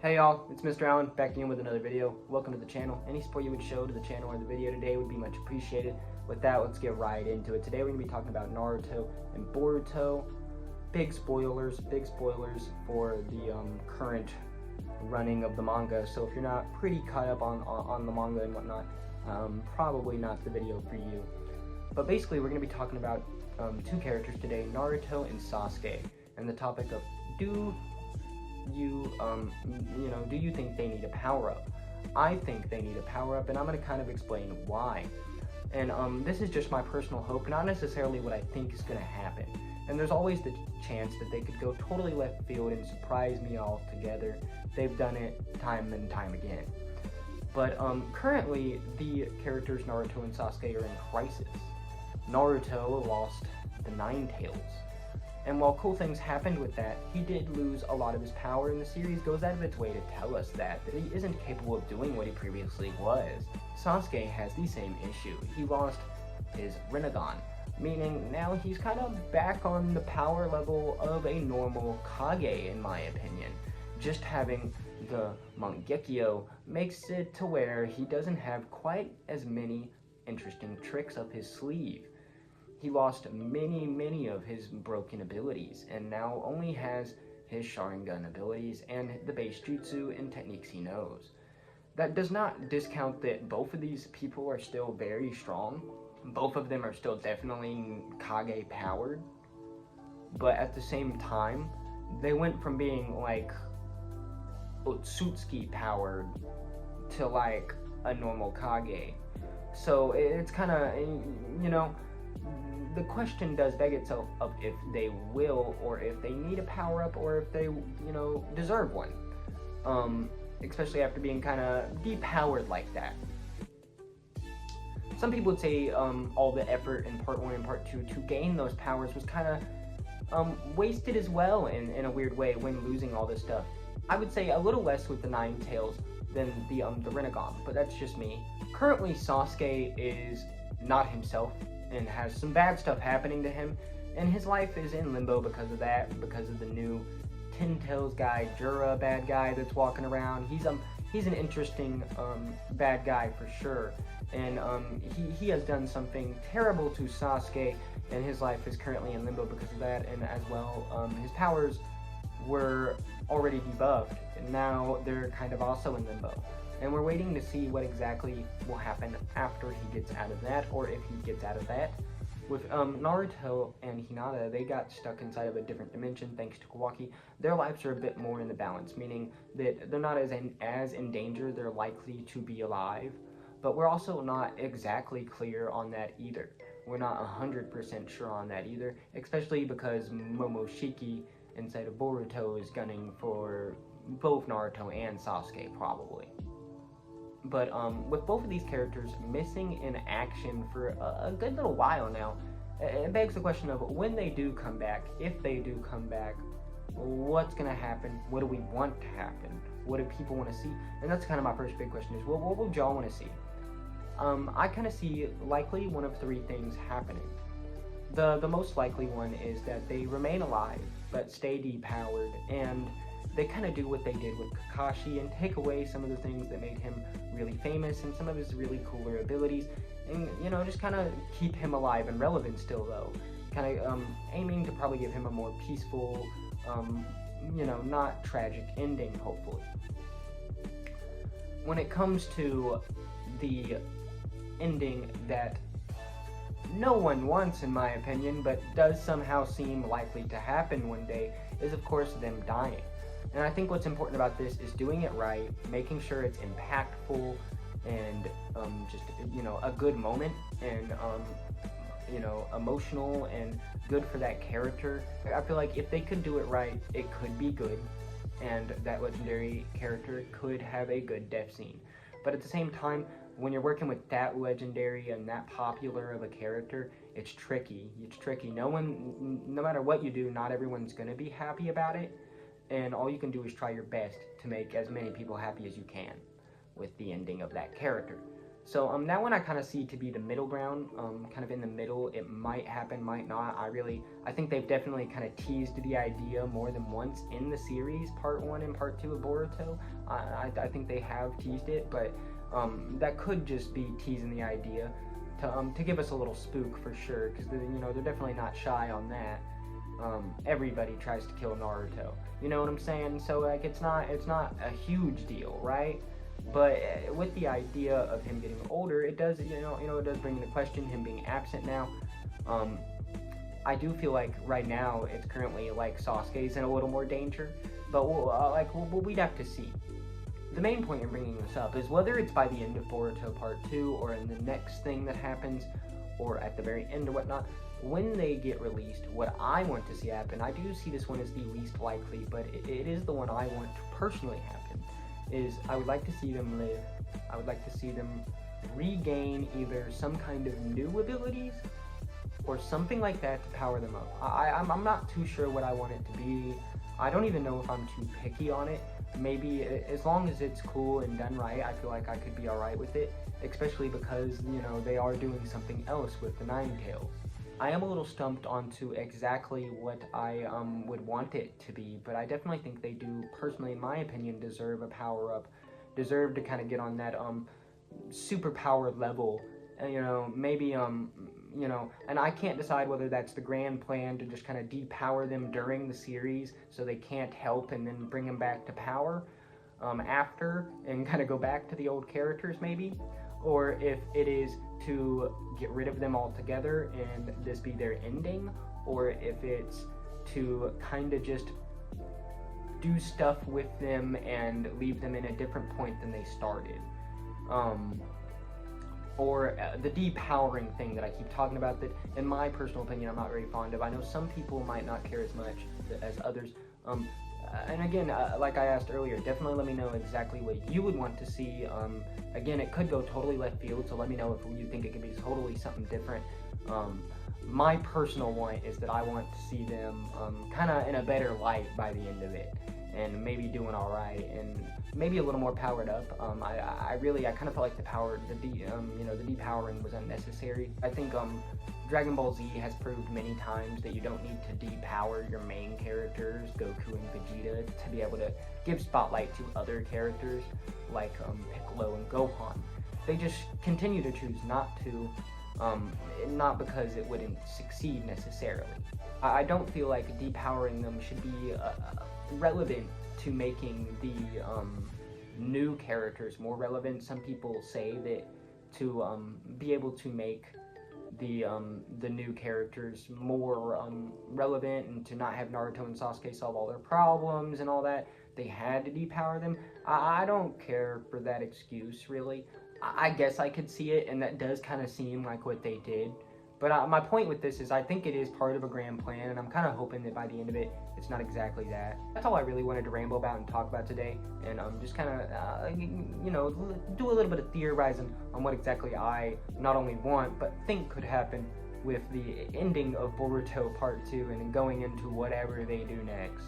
Hey y'all, it's Mr. Allen back again with another video. Welcome to the channel. Any support you would show to the channel or the video today would be much appreciated. With that, let's get right into it. Today we're going to be talking about Naruto and Boruto. Big spoilers for the current running of the manga. So if you're not pretty caught up on the manga and whatnot, probably not the video for you. But basically we're going to be talking about two characters today, Naruto and Sasuke, and the topic of do you think they need a power-up? I think they need a power-up, and I'm going to kind of explain why. And this is just my personal hope, not necessarily what I think is going to happen. And there's always the chance that they could go totally left field and surprise me altogether. They've done it time and time again. But currently, the characters Naruto and Sasuke are in crisis. Naruto lost the Nine Tails. And while cool things happened with that, he did lose a lot of his power, and the series goes out of its way to tell us that he isn't capable of doing what he previously was. Sasuke has the same issue. He lost his Rinnegan, meaning now he's kind of back on the power level of a normal Kage, in my opinion. Just having the Mangekyo makes it to where he doesn't have quite as many interesting tricks up his sleeve. He lost many of his broken abilities, and now only has his Sharingan abilities and the base jutsu and techniques he knows. That does not discount that both of these people are still very strong. Both of them are still definitely Kage powered, but at the same time, they went from being like Otsutsuki powered to like a normal Kage. So it's kind of, the question does beg itself of if they will, or if they need a power-up, or if they, deserve one. Especially after being kind of depowered like that. Some people would say all the effort in Part 1 and Part 2 to gain those powers was kind of wasted as well in a weird way when losing all this stuff. I would say a little less with the Nine Tails than the Rinnegan, but that's just me. Currently, Sasuke is not himself and has some bad stuff happening to him, and his life is in limbo because of that, because of the new Ten Tails guy, Jura bad guy that's walking around. He's an interesting bad guy for sure, and he has done something terrible to Sasuke, and his life is currently in limbo because of that, and as well, his powers were already debuffed, and now they're kind of also in limbo. And we're waiting to see what exactly will happen after he gets out of that, or if he gets out of that. With Naruto and Hinata, they got stuck inside of a different dimension thanks to Kawaki. Their lives are a bit more in the balance, meaning that they're not as in danger, they're likely to be alive. But we're also not exactly clear on that either. We're not 100% sure on that either, especially because Momoshiki inside of Boruto is gunning for both Naruto and Sasuke, probably. But with both of these characters missing in action for a good little while now, it begs the question of when they do come back, if they do come back, what's going to happen? What do we want to happen? What do people want to see? And that's kind of my first big question is, well, what would y'all want to see? I kind of see likely one of three things happening. The most likely one is that they remain alive, but stay depowered, and they kind of do what they did with Kakashi and take away some of the things that made him really famous and some of his really cooler abilities, and just kind of keep him alive and relevant still, though. Kind of aiming to probably give him a more peaceful, not tragic ending, hopefully. When it comes to the ending that no one wants, in my opinion, but does somehow seem likely to happen one day, is of course them dying. And I think what's important about this is doing it right, making sure it's impactful, and just a good moment, and emotional and good for that character. I feel like if they could do it right, it could be good, and that legendary character could have a good death scene. But at the same time, when you're working with that legendary and that popular of a character, it's tricky. No matter what you do, not everyone's gonna be happy about it. And all you can do is try your best to make as many people happy as you can with the ending of that character. So that one I kind of see to be the middle ground, kind of in the middle. It might happen, might not. I think they've definitely kind of teased the idea more than once in the series, part 1 and part 2 of Boruto. I think they have teased it, but that could just be teasing the idea to give us a little spook for sure, because they're definitely not shy on that. Everybody tries to kill Naruto. You know what I'm saying? So like it's not a huge deal, right? But with the idea of him getting older, it does it does bring into question him being absent now. I do feel like right now it's currently like Sasuke's in a little more danger, but we'd have to see. The main point in bringing this up is whether it's by the end of Boruto Part 2 or in the next thing that happens or at the very end or whatnot, when they get released, what I want to see happen, I do see this one as the least likely, but it is the one I want to personally happen, is I would like to see them live. I would like to see them regain either some kind of new abilities or something like that to power them up. I'm not too sure what I want it to be. I don't even know if I'm too picky on it. Maybe as long as it's cool and done right, I feel like I could be alright with it, especially because, they are doing something else with the Nine Tails. I am a little stumped onto exactly what I would want it to be, but I definitely think they do, personally, in my opinion, deserve a power-up, deserve to kind of get on that superpower level, maybe, and I can't decide whether that's the grand plan to just kind of depower them during the series so they can't help and then bring them back to power after and kind of go back to the old characters maybe, or if it is to get rid of them altogether and this be their ending, or if it's to kind of just do stuff with them and leave them in a different point than they started. Or the depowering thing that I keep talking about that, in my personal opinion, I'm not very fond of. I know some people might not care as much as others. And again, like I asked earlier, definitely let me know exactly what you would want to see. Again, it could go totally left field, so let me know if you think it could be totally something different. My personal want is that I want to see them kind of in a better light by the end of it, and maybe doing all right, and maybe a little more powered up. I kind of felt like the depowering was unnecessary. I think Dragon Ball Z has proved many times that you don't need to depower your main characters, Goku and Vegeta, to be able to give spotlight to other characters like Piccolo and Gohan. They just continue to choose not to, not because it wouldn't succeed necessarily. I don't feel like depowering them should be relevant to making the new characters more relevant. Some people say that to be able to make the new characters more relevant and to not have Naruto and Sasuke solve all their problems and all that, they had to depower them. I don't care for that excuse, really. I guess I could see it, and that does kind of seem like what they did. But my point with this is I think it is part of a grand plan, and I'm kind of hoping that by the end of it, it's not exactly that. That's all I really wanted to ramble about and talk about today, and just kind of, do a little bit of theorizing on what exactly I not only want, but think could happen with the ending of Boruto Part 2 and going into whatever they do next.